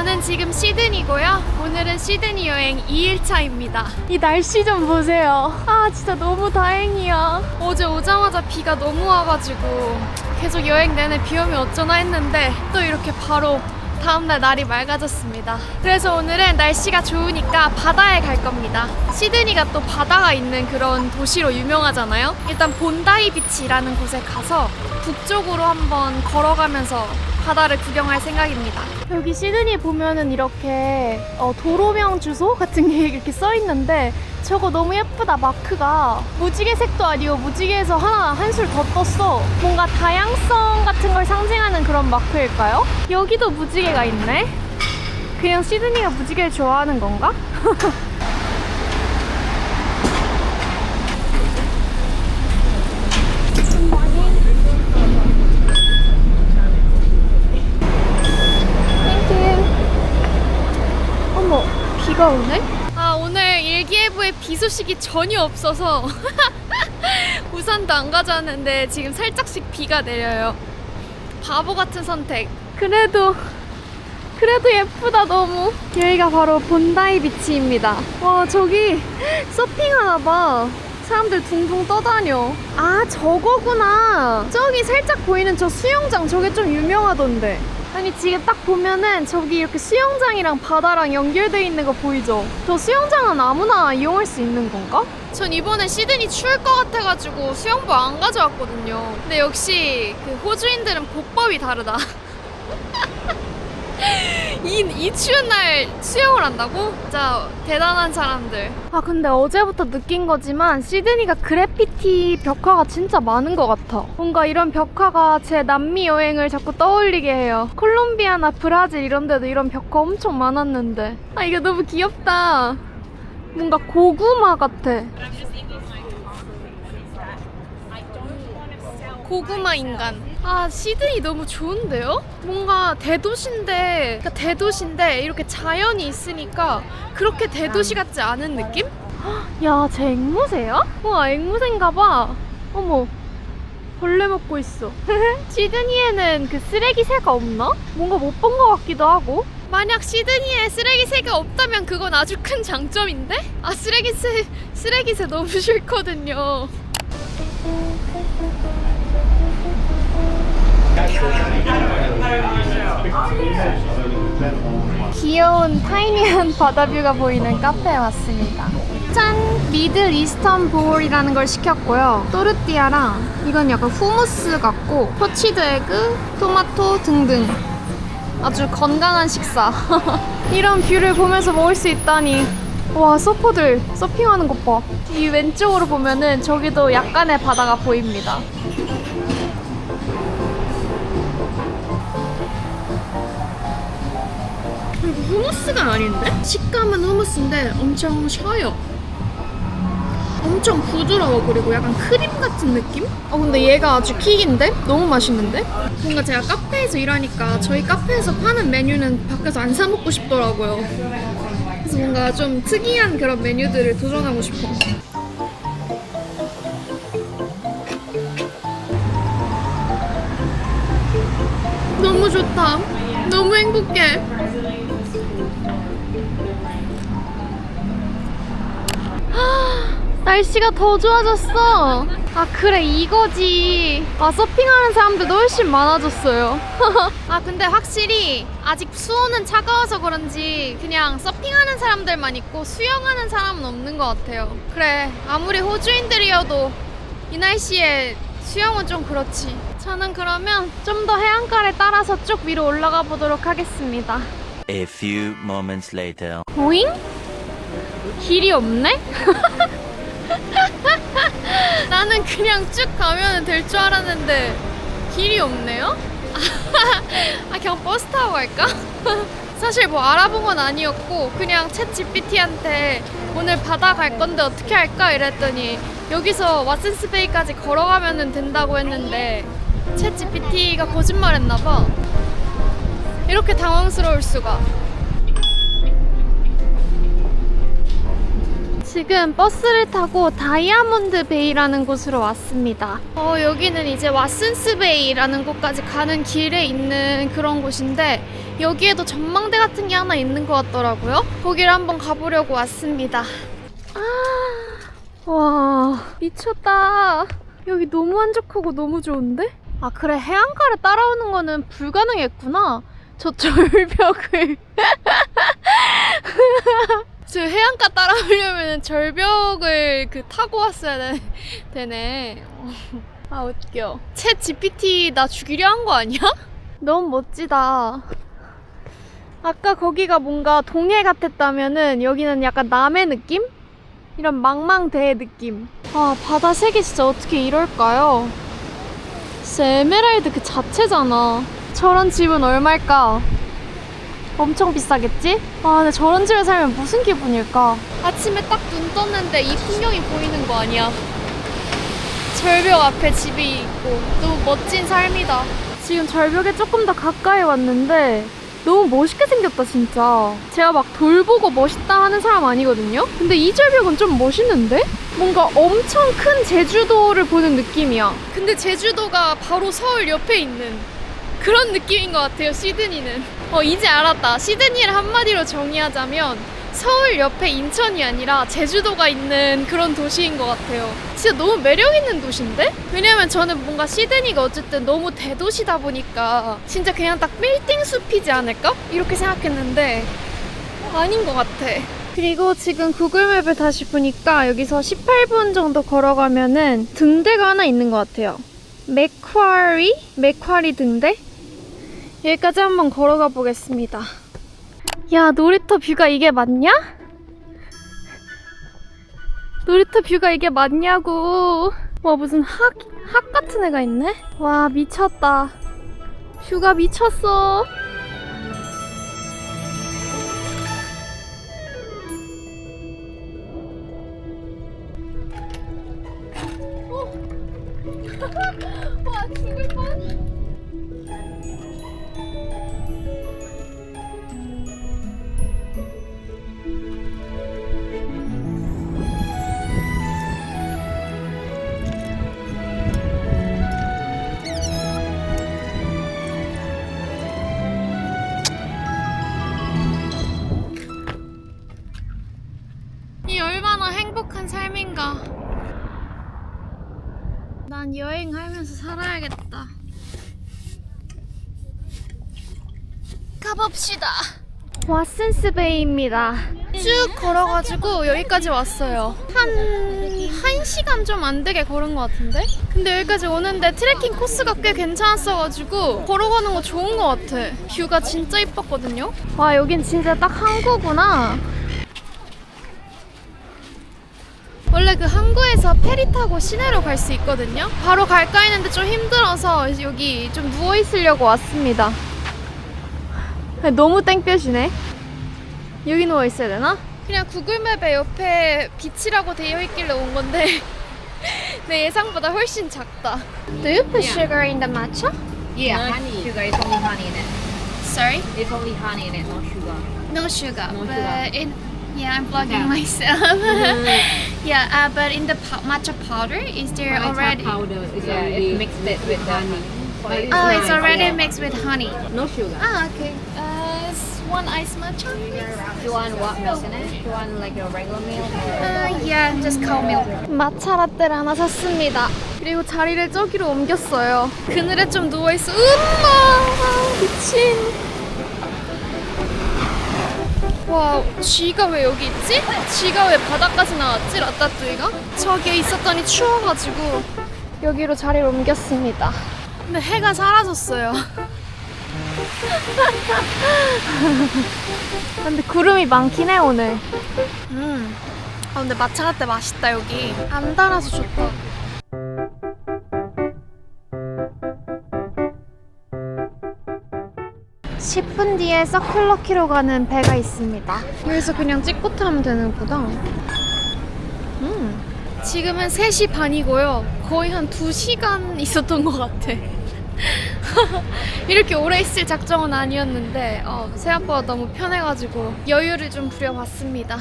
저는 지금 시드니고요. 오늘은 시드니 여행 2일차입니다. 이 날씨 좀 보세요. 아 진짜 너무 다행이야. 어제 오자마자 비가 너무 와가지고 계속 여행 내내 비 오면 어쩌나 했는데 또 이렇게 바로 다음날 날이 맑아졌습니다. 그래서 오늘은 날씨가 좋으니까 바다에 갈 겁니다. 시드니가 또 바다가 있는 그런 도시로 유명하잖아요. 일단 본다이 비치라는 곳에 가서 북쪽으로 한번 걸어가면서 바다를 구경할 생각입니다. 여기 시드니 보면은 이렇게 도로명 주소 같은 게 이렇게 써 있는데 저거 너무 예쁘다. 마크가 무지개색도 아니고 무지개에서 한술 더 떴어. 뭔가 다양성 같은 걸 상징하는 그런 마크일까요? 여기도 무지개가 있네. 그냥 시드니가 무지개를 좋아하는 건가? 어머, 비가 오네? 아, 오늘 일기예보에 비 소식이 전혀 없어서 우산도 안 가져왔는데 지금 살짝씩 비가 내려요. 바보 같은 선택. 그래도 예쁘다. 너무. 여기가 바로 본다이 비치입니다. 와, 저기 서핑하나봐. 사람들 둥둥 떠다녀. 아, 저거구나. 저기 살짝 보이는 저 수영장, 저게 좀 유명하던데. 아니, 지금 딱 보면은 저기 이렇게 수영장이랑 바다랑 연결되어 있는 거 보이죠? 저 수영장은 아무나 이용할 수 있는 건가? 전 이번에 시드니 추울 것 같아가지고 수영복 안 가져왔거든요. 근데 역시 그 호주인들은 복법이 다르다. 이 추운 날 수영을 한다고? 진짜 대단한 사람들. 아, 근데 어제부터 느낀 거지만 시드니가 그래피티 벽화가 진짜 많은 것 같아. 뭔가 이런 벽화가 제 남미 여행을 자꾸 떠올리게 해요. 콜롬비아나 브라질 이런 데도 이런 벽화 엄청 많았는데. 아, 이게 너무 귀엽다. 뭔가 고구마 같아. 고구마 인간. 아, 시드니 너무 좋은데요? 뭔가 대도시인데 이렇게 자연이 있으니까 그렇게 대도시 같지 않은 느낌? 야, 쟤 앵무새야? 우와, 앵무새인가봐. 어머, 벌레 먹고 있어. 시드니에는 그 쓰레기새가 없나? 뭔가 못 본 것 같기도 하고. 만약 시드니에 쓰레기새가 없다면 그건 아주 큰 장점인데? 아, 쓰레기새 너무 싫거든요. 귀여운 타이니한 바다뷰가 보이는 카페에 왔습니다. 짠! 미들 이스턴 볼이라는 걸 시켰고요. 또르띠아랑 이건 약간 후무스 같고 포치드 에그, 토마토 등등 아주 건강한 식사. 이런 뷰를 보면서 먹을 수 있다니. 와, 서퍼들 서핑하는 것 봐. 이 왼쪽으로 보면은 저기도 약간의 바다가 보입니다. 그리고 후무스가 아닌데? 식감은 후무스인데 엄청 셔요. 엄청 부드러워. 그리고 약간 크림 같은 느낌? 근데 얘가 아주 킥인데? 너무 맛있는데? 뭔가 제가 카페에서 일하니까 저희 카페에서 파는 메뉴는 밖에서 안 사 먹고 싶더라고요. 그래서 뭔가 좀 특이한 그런 메뉴들을 도전하고 싶어. 너무 좋다. 너무 행복해. 날씨가 더 좋아졌어. 아, 그래, 이거지. 아, 서핑하는 사람들도 훨씬 많아졌어요. 아, 근데 확실히 아직 수온은 차가워서 그런지 그냥 서핑하는 사람들만 있고 수영하는 사람은 없는 것 같아요. 그래, 아무리 호주인들이어도 이 날씨에 수영은 좀 그렇지. 저는 그러면 좀 더 해안가를 따라서 쭉 위로 올라가 보도록 하겠습니다. A few moments later. 오잉? 길이 없네? 나는 그냥 쭉 가면 될 줄 알았는데 길이 없네요? 아, 그냥 버스 타고 갈까? 사실 뭐 알아본 건 아니었고 그냥 챗 GPT한테 오늘 바다 갈 건데 어떻게 할까 이랬더니 여기서 왓슨스베이까지 걸어가면 된다고 했는데 챗 GPT가 거짓말했나봐. 이렇게 당황스러울 수가. 지금 버스를 타고 다이아몬드 베이라는 곳으로 왔습니다. 여기는 이제 왓슨스 베이라는 곳까지 가는 길에 있는 그런 곳인데 여기에도 전망대 같은 게 하나 있는 것 같더라고요. 거기를 한번 가보려고 왔습니다. 와, 미쳤다. 여기 너무 한적하고 너무 좋은데? 아, 그래, 해안가를 따라오는 거는 불가능했구나. 저 절벽을 저 해안가 따라오려면 절벽을 타고 왔어야 되네. 아, 웃겨. 챗 GPT 나 죽이려 한 거 아니야? 너무 멋지다. 아까 거기가 뭔가 동해 같았다면은 여기는 약간 남해 느낌? 이런 망망대해 느낌. 아, 바다 색이 진짜 어떻게 이럴까요? 진짜 에메랄드 그 자체잖아. 저런 집은 얼마일까? 엄청 비싸겠지? 아, 근데 저런 집에 살면 무슨 기분일까? 아침에 딱 눈 떴는데 이 풍경이 보이는 거 아니야? 절벽 앞에 집이 있고 너무 멋진 삶이다. 지금 절벽에 조금 더 가까이 왔는데 너무 멋있게 생겼다 진짜. 제가 막 돌 보고 멋있다 하는 사람 아니거든요? 근데 이 절벽은 좀 멋있는데? 뭔가 엄청 큰 제주도를 보는 느낌이야. 근데 제주도가 바로 서울 옆에 있는 그런 느낌인 것 같아요, 시드니는. 이제 알았다. 시드니를 한마디로 정의하자면 서울 옆에 인천이 아니라 제주도가 있는 그런 도시인 것 같아요. 진짜 너무 매력 있는 도시인데? 왜냐면 저는 뭔가 시드니가 어쨌든 너무 대도시다 보니까 진짜 그냥 딱 빌딩 숲이지 않을까? 이렇게 생각했는데 아닌 것 같아. 그리고 지금 구글맵을 다시 보니까 여기서 18분 정도 걸어가면은 등대가 하나 있는 것 같아요. 맥쿼리 등대? 여기까지 한번 걸어가 보겠습니다. 야, 놀이터 뷰가 이게 맞냐? 놀이터 뷰가 이게 맞냐고. 와, 무슨 학 같은 애가 있네? 와, 미쳤다. 뷰가 미쳤어. 와, 죽을 뻔. 이 얼마나 행복한 삶인가. 난 여행하면서 살아야겠다. 가봅시다. 왓슨스 베이입니다. 쭉 걸어가지고 여기까지 왔어요. 한 1시간 좀 안 되게 걸은 것 같은데? 근데 여기까지 오는데 트레킹 코스가 꽤 괜찮았어가지고 걸어가는 거 좋은 것 같아. 뷰가 진짜 이뻤거든요? 와, 여긴 진짜 딱 항구구나. 원래 그 항구에서 페리 타고 시내로 갈 수 있거든요? 바로 갈까 했는데 좀 힘들어서 여기 좀 누워있으려고 왔습니다. 너무 땡볕이네. 여기 누워있어야 되나? 그냥 구글맵에 옆에 비치라고 되어 있길래 온 건데 내 예상보다 훨씬 작다. Do you put sugar in the matcha? Yeah, honey. Sugar. It's only honey in it. Sorry? It's only honey in it, no sugar. No sugar. No but sugar. Yeah, I'm vlogging Yeah. myself. Yeah, but in the matcha powder, is there already? Powder is it's mixed it with honey. Oh, it's already mixed with honey. No sugar. Ah, okay. One ice matcha. You want what milk in it? You want like a regular milk? Yeah, just cow milk. 마차 라떼를 하나 샀습니다. 그리고 자리를 저기로 옮겼어요. 그늘에 좀 누워있어. 미친. 와, 쥐가 왜 여기 있지? 쥐가 왜 바닥까지 나왔지? 라따뚜이가? 저기에 있었더니 추워가지고 여기로 자리를 옮겼습니다. 근데 해가 사라졌어요. 근데 구름이 많긴 해 오늘. 근데 마차 라떼 맛있다 여기. 안 달아서 좋다. 10분 뒤에 서클러키로 가는 배가 있습니다. 여기서 그냥 찍고 타면 되는구나. 지금은 3시 반이고요. 거의 한 2시간 있었던 것 같아. 이렇게 오래 있을 작정은 아니었는데 생각보다 너무 편해가지고 여유를 좀 부려봤습니다.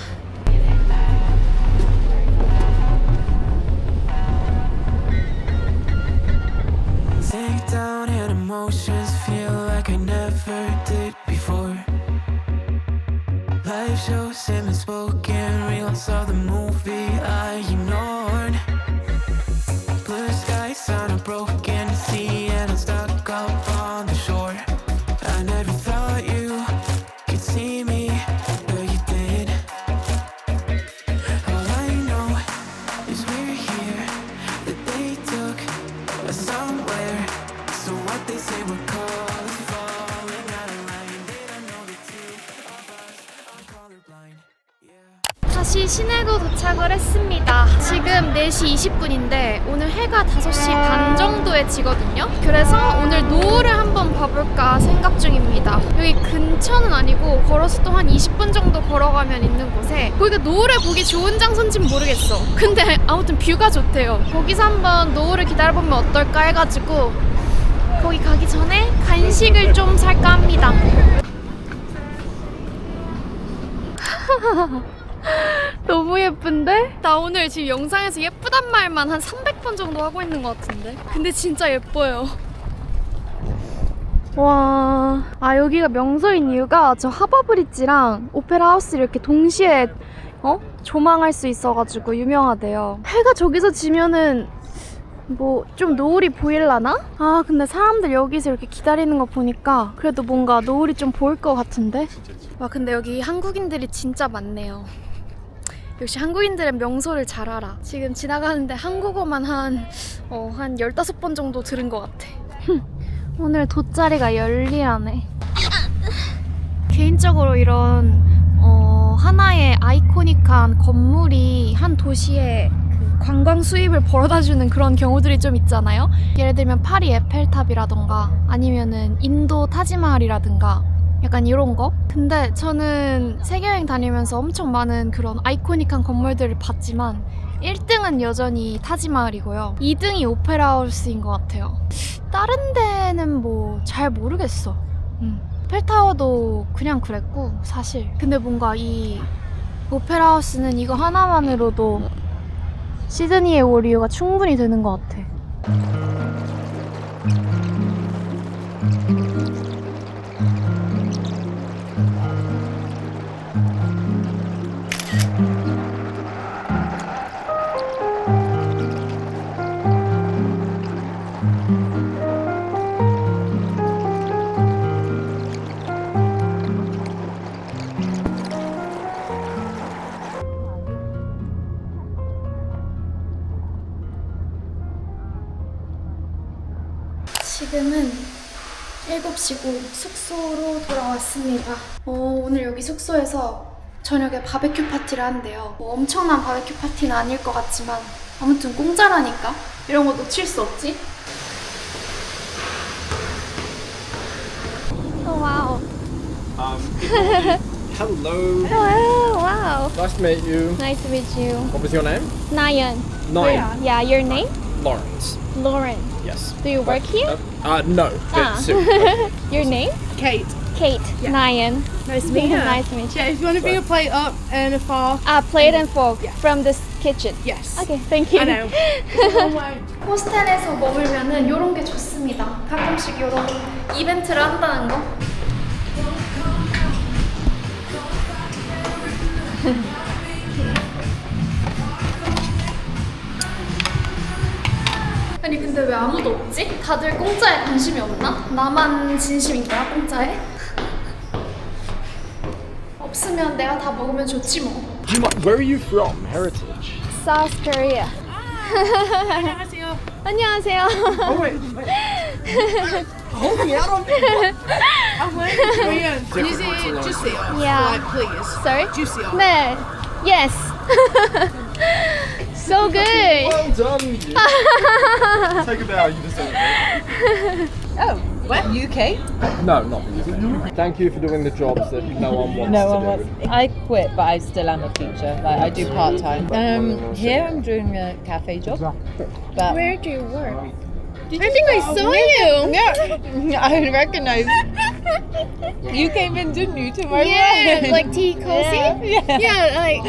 sink down and emotions feel like I never did before. Live shows him and spoken reels of the movie I ignored. Blue skies on a broken sea and I'm stuck up on the shore. I never thought you could see me, but you did. All I know is we're here, that they took us somewhere. So what they say we're called is falling out of line. They don't know the two of us are colorblind. Yeah. 다시 시내로 도착을 했습니다. 지금 4시 20분인데 오늘 해가 5시 반 정도에 지거든요. 그래서 오늘 노을을 한번 봐볼까 생각 중입니다. 여기 근처는 아니고 걸어서 또 한 20분 정도 걸어가면 있는 곳에 거기가 노을을 보기 좋은 장소인지는 모르겠어. 근데 아무튼 뷰가 좋대요. 거기서 한번 노을을 기다려보면 어떨까 해가지고 거기 가기 전에 간식을 좀 살까 합니다. 너무 예쁜데? 나 오늘 지금 영상에서 예쁘단 말만 한 300번 정도 하고 있는 것 같은데? 근데 진짜 예뻐요. 와, 아 여기가 명소인 이유가 저 하버브릿지랑 오페라 하우스를 이렇게 동시에 조망할 수 있어가지고 유명하대요. 해가 저기서 지면은 뭐 좀 노을이 보일라나? 아 근데 사람들 여기서 이렇게 기다리는 거 보니까 그래도 뭔가 노을이 좀 보일 것 같은데? 와 근데 여기 한국인들이 진짜 많네요. 역시 한국인들은 명소를 잘 알아. 지금 지나가는데 한국어만 한 15번 정도 들은 것 같아. 오늘 돗자리가 열리라네. 개인적으로 이런 하나의 아이코닉한 건물이 한 도시에 그 관광 수입을 벌어다주는 그런 경우들이 좀 있잖아요. 예를 들면 파리 에펠탑이라던가 아니면은 인도 타지마할이라든가 약간 이런 거? 근데 저는 세계여행 다니면서 엄청 많은 그런 아이코닉한 건물들을 봤지만 1등은 여전히 타지마할이고요. 2등이 오페라 하우스인 것 같아요. 다른 데는 뭐 잘 모르겠어. 펠타워도 그냥 그랬고 사실. 근데 뭔가 이 오페라 하우스는 이거 하나만으로도 시드니에 올 이유가 충분히 되는 것 같아. 지금은 7시고 숙소로 돌아왔습니다. 오늘 여기 숙소에서 저녁에 바베큐 파티를 한대요. 뭐 엄청난 바베큐 파티는 아닐 것 같지만 아무튼 공짜라니까 이런 거 놓칠 수 없지? 와우. Hello. Hello, wow. Nice to meet you. Nice to meet you. What was your name? Nayan. Nayan. Yeah, your name? Lawrence. Lauren. Yes. Do you work here? No. Ah. But soon. Your name? Kate. Kate. Yeah. Nayan. Nice to meet you. Nice to meet you. Yeah, if you want to bring a plate up and a fork. Plate and fork Yeah. from this kitchen. Yes. Okay, thank you. I know. It's a long way. 호스텔에서 먹으면은 이런 게 좋습니다. 가끔씩 이런 이벤트를 한다는 거. 아니 근데 왜 아무도 없지? 다들 공짜에 관심이 없나? 나만 진심인 거야 공짜에? 없으면 내가 다 먹으면 좋지 뭐. Where are you from? Heritage. South Korea. 안녕하세요. 안녕하세요. Oh wait. Hold me out on me. I'm wearing Korean. Is it juicy? Yeah. Like, please. Sorry? Juicy. 네. Yes. So good. Well done, you. Take a bow. You deserve it. Oh, where? UK? No, not the UK. Thank you for doing the jobs that no one wants No to one do. wants. I quit, but I still am a teacher. Like I do part time. Here I'm doing a cafe job. But Where do you work? I think I saw you. yeah, I recognize. You came in, didn't you, to my Yeah, room? like tea cozy. Yeah. Yeah, like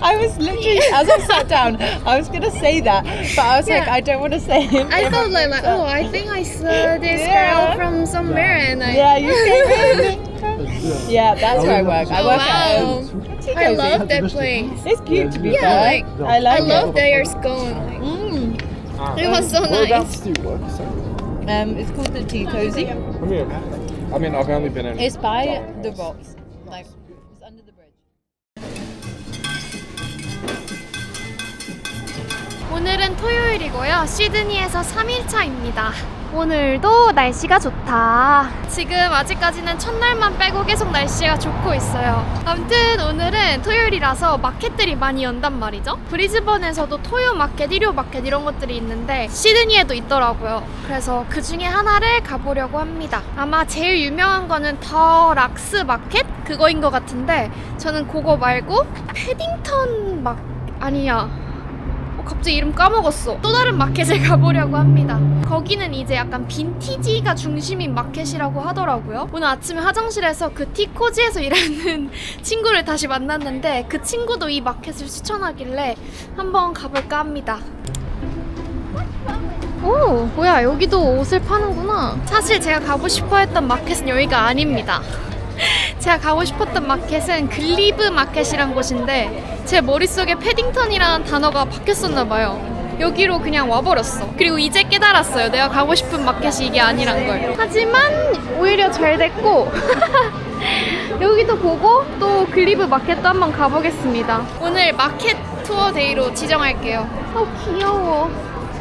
I was literally, as I sat down, I was gonna say that, but I was like, Yeah. I don't want to say it. I thought like oh, I think I saw this Yeah. girl from somewhere, and I Yeah, you came in. Yeah, that's where I work. I Oh, work wow. at home. I love that place. It's cute to be Yeah, fair. like, I like I love it. that you're scone. Like, it was so Whereabouts nice. do you work? Sorry. It's called the Tea Cozy. I mean, I've only been in. It's by the rocks. Like, it's under the bridge. 오늘은 토요일이고요. 시드니에서 3일차입니다. 오늘도 날씨가 좋다. 지금 아직까지는 첫날만 빼고 계속 날씨가 좋고 있어요. 아무튼 오늘은 토요일이라서 마켓들이 많이 연단 말이죠. 브리즈번에서도 토요 마켓, 일요 마켓 이런 것들이 있는데 시드니에도 있더라고요. 그래서 그 중에 하나를 가보려고 합니다. 아마 제일 유명한 거는 더 락스 마켓? 그거인 것 같은데 저는 그거 말고 패딩턴 아니야. 갑자기 이름 까먹었어. 또 다른 마켓을 가보려고 합니다. 거기는 이제 약간 빈티지가 중심인 마켓이라고 하더라고요. 오늘 아침에 화장실에서 그 티코지에서 일하는 친구를 다시 만났는데 그 친구도 이 마켓을 추천하길래 한번 가볼까 합니다. 오, 뭐야, 여기도 옷을 파는구나. 사실 제가 가고 싶어 했던 마켓은 여기가 아닙니다. 제가 가고 싶었던 마켓은 글리브 마켓이란 곳인데 제 머릿속에 패딩턴이라는 단어가 바뀌었었나봐요. 여기로 그냥 와버렸어. 그리고 이제 깨달았어요. 내가 가고 싶은 마켓이 이게 아니란 걸. 하지만 오히려 잘 됐고 여기도 보고 또 글리브 마켓도 한번 가보겠습니다. 오늘 마켓 투어 데이로 지정할게요. 귀여워.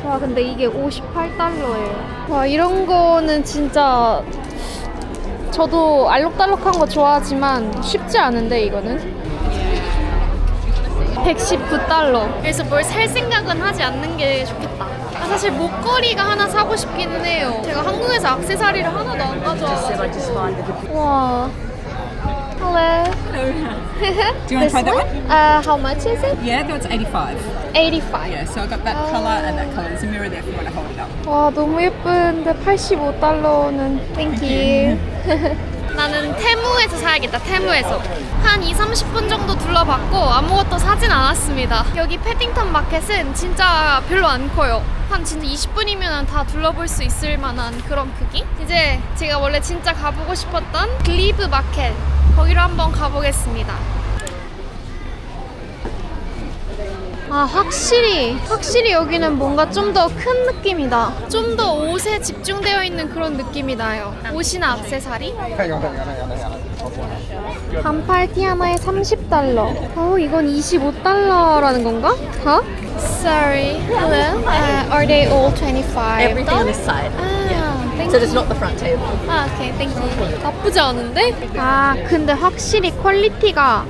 와, 근데 이게 58달러예요. 와, 이런 거는 진짜 저도 알록달록한 거 좋아하지만 쉽지 않은데 이거는 119달러. 그래서 뭘 살 생각은 하지 않는 게 좋겠다. 사실 목걸이가 하나 사고 싶기는 해요. 제가 한국에서 액세서리를 하나도 안 가져와가지고. 와. Hello. Do you want to try that one? How much is it? Yeah, that's 85. 85. Yeah, so I got that colour and that colour. There's a mirror there if you want to hold it up. 와, 너무 예쁜데 85달러는 Thank you. 나는 테무에서 사야겠다. 테무에서 한 2-30분 정도 둘러봤고 아무것도 사진 않았습니다. 여기 패딩턴 마켓은 진짜 별로 안 커요. 한 진짜 20분이면 다 둘러볼 수 있을 만한 그런 크기? 이제 제가 원래 진짜 가보고 싶었던 글리브 마켓, 거기로 한번 가보겠습니다. 아, 확실히 여기는 뭔가 좀 더 큰 느낌이다. 좀 더 옷에 집중되어 있는 그런 느낌이 나요. 옷이나 액세서리. 반팔 티 하나에 30달러. 이건 25달러라는 건가? Sorry. Hello. Are they all 25? Everything on this side. Thank So you. it's not the front table. 오케이, 땡큐. 나쁘지 않은데? 근데 확실히 퀄리티가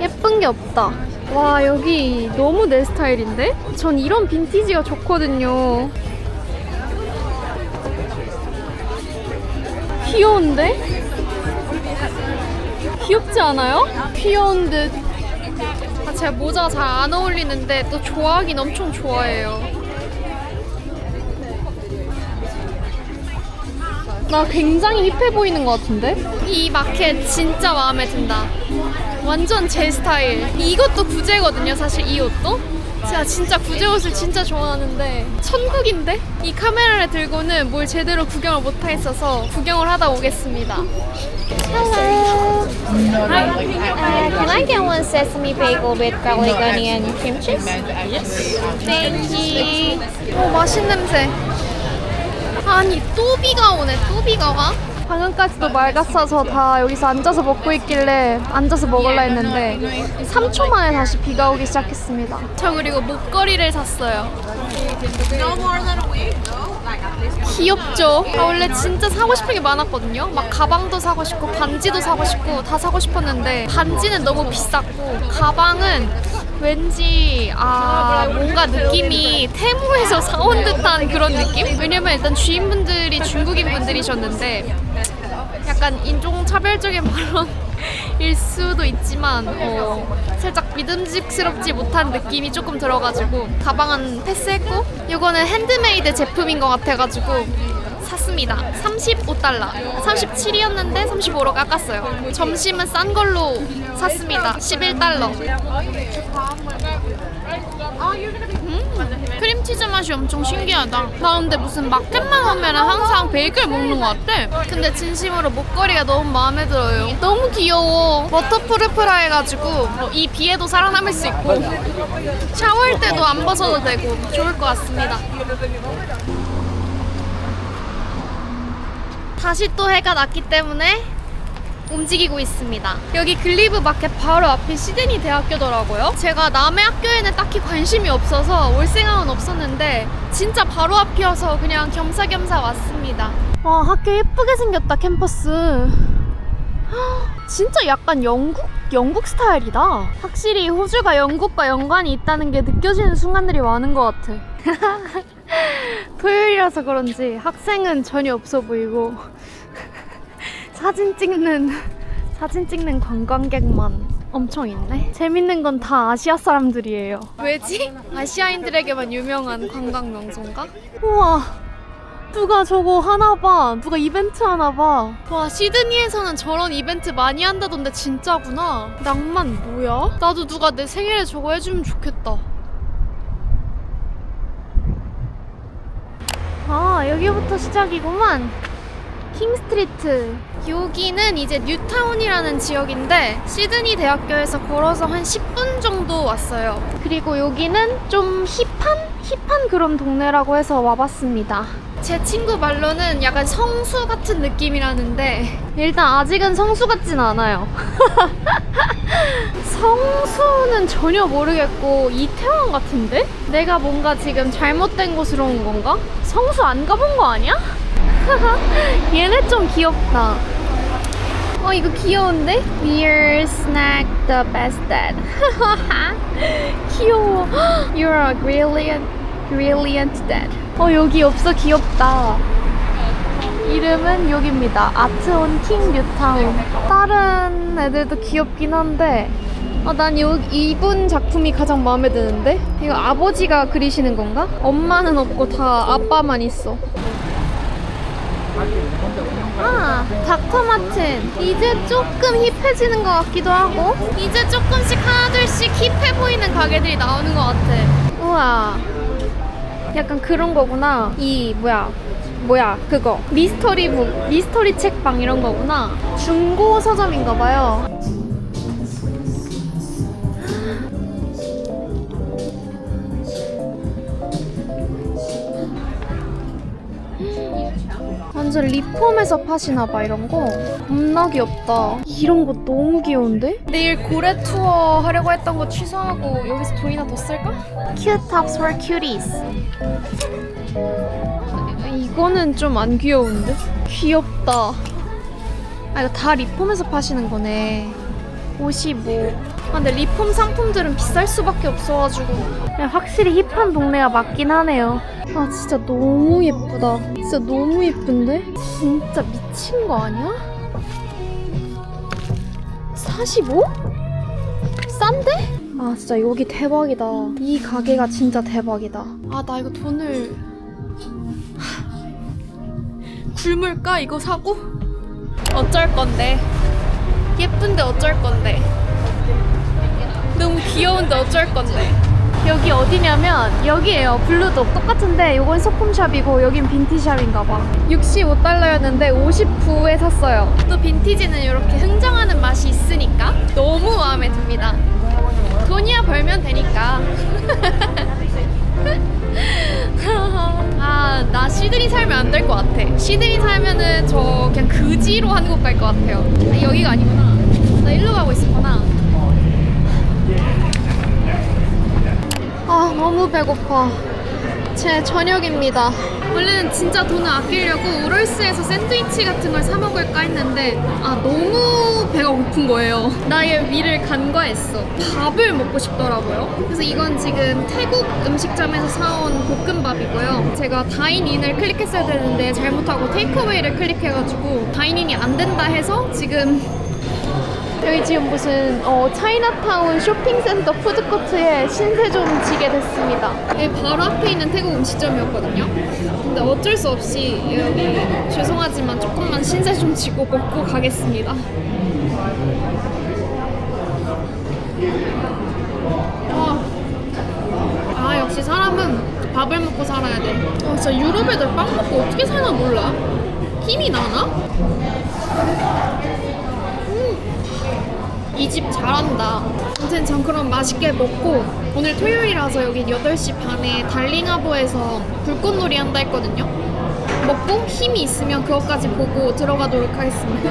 예쁜 게 없다. 와, 여기 너무 내 스타일인데? 전 이런 빈티지가 좋거든요. 귀여운데? 귀엽지 않아요? 귀여운 듯. 제가 모자가 잘 안 어울리는데 또 좋아하긴 엄청 좋아해요. 나 굉장히 힙해 보이는 것 같은데? 이 마켓 진짜 마음에 든다. 완전 제 스타일. 이것도 구제거든요, 사실 이 옷도. 제가 진짜 구제 옷을 진짜 좋아하는데 천국인데? 이 카메라를 들고는 뭘 제대로 구경을 못하겠어서 구경을 하다 오겠습니다. Hello. Can I get one sesame bagel with garlic onion cream cheese? Yes. Thank you. 맛있는 냄새. 아니, 또 비가 오네. 또 비가 와? 방금까지도 맑았어서 다 여기서 앉아서 먹고 있길래 앉아서 먹으려 했는데 3초 만에 다시 비가 오기 시작했습니다. 저 그리고 목걸이를 샀어요. 귀엽죠? 원래 진짜 사고 싶은 게 많았거든요. 막 가방도 사고 싶고 반지도 사고 싶고 다 사고 싶었는데 반지는 너무 비쌌고 가방은 왠지 뭔가 느낌이 테무에서 사온 듯한 그런 느낌? 왜냐면 일단 주인분들이 중국인 분들이셨는데 약간 인종차별적인 발언일 수도 있지만 살짝 믿음직스럽지 못한 느낌이 조금 들어가지고 가방은 패스했고 이거는 핸드메이드 제품인 것 같아가지고 샀습니다. 35달러. 37이었는데 35로 깎았어요. 점심은 싼 걸로 샀습니다. 11달러. 크림치즈 맛이 엄청 신기하다. 나 근데 무슨 마켓만 오면 항상 베이글 먹는 것 같아. 근데 진심으로 목걸이가 너무 마음에 들어요. 너무 귀여워. 워터프루프라 해가지고 이 비에도 살아남을 수 있고 샤워할 때도 안 벗어도 되고 좋을 것 같습니다. 다시 또 해가 났기 때문에 움직이고 있습니다. 여기 글리브 마켓 바로 앞이 시드니 대학교더라고요. 제가 남의 학교에는 딱히 관심이 없어서 올 생각은 없었는데 진짜 바로 앞이어서 그냥 겸사겸사 왔습니다. 와, 학교 예쁘게 생겼다, 캠퍼스. 진짜 약간 영국 스타일이다. 확실히 호주가 영국과 연관이 있다는 게 느껴지는 순간들이 많은 것 같아. 토요일이라서 그런지 학생은 전혀 없어 보이고 사진 찍는 관광객만 엄청 있네. 재밌는 건 다 아시아 사람들이에요. 왜지? 아시아인들에게만 유명한 관광 명소인가? 우와, 누가 저거 하나 봐. 누가 이벤트 하나 봐. 와, 시드니에서는 저런 이벤트 많이 한다던데 진짜구나. 낭만 뭐야? 나도 누가 내 생일에 저거 해주면 좋겠다. 아, 여기부터 시작이구만. 킹스트리트. 여기는 이제 뉴타운이라는 지역인데 시드니 대학교에서 걸어서 한 10분 정도 왔어요. 그리고 여기는 좀 힙한 그런 동네라고 해서 와봤습니다. 제 친구 말로는 약간 성수 같은 느낌이라는데 일단 아직은 성수 같진 않아요. 성수는 전혀 모르겠고 이태원 같은데? 내가 뭔가 지금 잘못된 곳으로 온 건가? 성수 안 가본 거 아니야? 얘네 좀 귀엽다. 이거 귀여운데? We're snack the best dad. 귀여워. You're a brilliant dad. 여기 없어. 귀엽다. 이름은 여기입니다. 아트온 킹 뉴타운. 다른 애들도 귀엽긴 한데 난 이분 작품이 가장 마음에 드는데? 이거 아버지가 그리시는 건가? 엄마는 없고 다 아빠만 있어. 닥터 마틴. 이제 조금 힙해지는 것 같기도 하고 이제 조금씩 하나둘씩 힙해 보이는 가게들이 나오는 것 같아. 우와, 약간 그런 거구나. 이 뭐야 그거 미스터리 책방 이런 거구나. 중고 서점인가 봐요. 완전 리폼해서 파시나봐. 이런 거 겁나 귀엽다. 이런 거 너무 귀여운데? 내일 고래 투어 하려고 했던 거 취소하고 여기서 돈이나 더 쓸까? Cute tops for cuties. 이거는 좀 안 귀여운데? 귀엽다. 이거 다 리폼해서 파시는 거네. 55. 근데 리폼 상품들은 비쌀 수밖에 없어가지고 확실히 힙한 동네가 맞긴 하네요. 진짜 너무 예쁘다. 진짜 너무 예쁜데? 진짜 미친 거 아니야? 45? 싼데? 진짜 여기 대박이다. 이 가게가 진짜 대박이다. 나 이거 돈을 굶을까? 이거 사고? 어쩔 건데. 예쁜데 어쩔 건데. 너무 귀여운데 어쩔 건데. 여기 어디냐면 여기에요. 블루독 똑같은데 요건 소품샵이고 여긴 빈티샵인가봐. 65달러였는데 59에 샀어요. 또 빈티지는 이렇게 흥정하는 맛이 있으니까 너무 마음에 듭니다. 돈이야 벌면 되니까. 나 시드니 살면 안 될 것 같아. 시드니 살면은 저 그냥 그지로 한국 갈 것 같아요. 여기가 아니구나. 나 일로 가고 있었구나. 너무 배고파. 제 저녁입니다. 원래는 진짜 돈을 아끼려고 우럴스에서 샌드위치 같은 걸 사 먹을까 했는데 너무 배가 고픈 거예요. 나의 위를 간과했어. 밥을 먹고 싶더라고요. 그래서 이건 지금 태국 음식점에서 사온 볶음밥이고요. 제가 다인인을 클릭했어야 되는데 잘못하고 테이크어웨이를 클릭해가지고 다인인이 안 된다 해서 지금 여기 지금 무슨 차이나타운 쇼핑센터 푸드코트에 신세 좀 지게 됐습니다. 여기 바로 앞에 있는 태국 음식점이었거든요. 근데 어쩔 수 없이 여기 죄송하지만 조금만 신세 좀 지고 먹고 가겠습니다. 아 역시 사람은 밥을 먹고 살아야 돼. 진짜 유럽 애들 빵 먹고 어떻게 사나 몰라. 힘이 나나? 이 집 잘한다. 아무튼 전 그럼 맛있게 먹고 오늘 토요일이라서 여기 8시 반에 달링하보에서 불꽃놀이 한다 했거든요. 먹고 힘이 있으면 그것까지 보고 들어가도록 하겠습니다.